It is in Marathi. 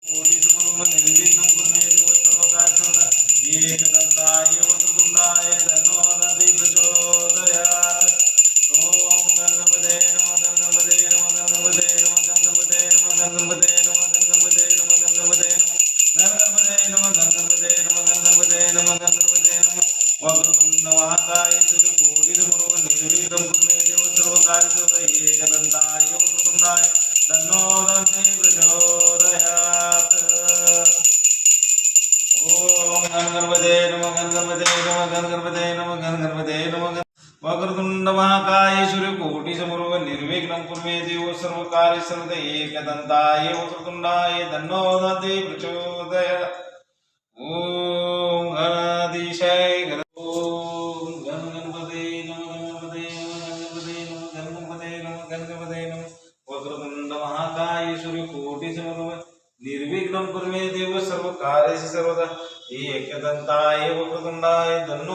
कोटिसमरूप निर्विघ्नं कुर्मे देव सर्वकार्येषु एकदन्ताय वक्रतुण्डाय तन्नो दन्ति प्रचोदयात्। ओम गणपते नमः गणपते नमः गणपते नमः गणपते नमः गणपते नमः गणपते नमः गणपते नमः गणपते नमः गणपते नमः गणपते नमः वक्रतुण्ड महाकाय सूर्यकोटिसमरूप निर्विघ्नं कुर्मे देव सर्वकार्येषु एकदन्ताय वक्रतुण्डाय तन्नो दन्ति प्रचोदयात्। ओम गणपते नमः गणपते नमः गणपते नमः गणपते नमः वक्रतुण्ड महाकाय सूर्यकोटिसमरूप निर्विघ्नं कुर्मे देव सर्वकार्येषु एकदन्ताय वक्रतुण्डाय तन्नो दन्ति प्रचोदयात्। ओम गणाधीशाय ओम गणपते नमः गणपते नमः गणपते नमः गणपते नमः वक्रतुण्ड महाकाय सूर्यकोटिसमरूप निर्विघ्नं कुर्मे देव सर्वकार्येषु सर्वदा एकदन्ताय वक्रतुण्डाय तन्नो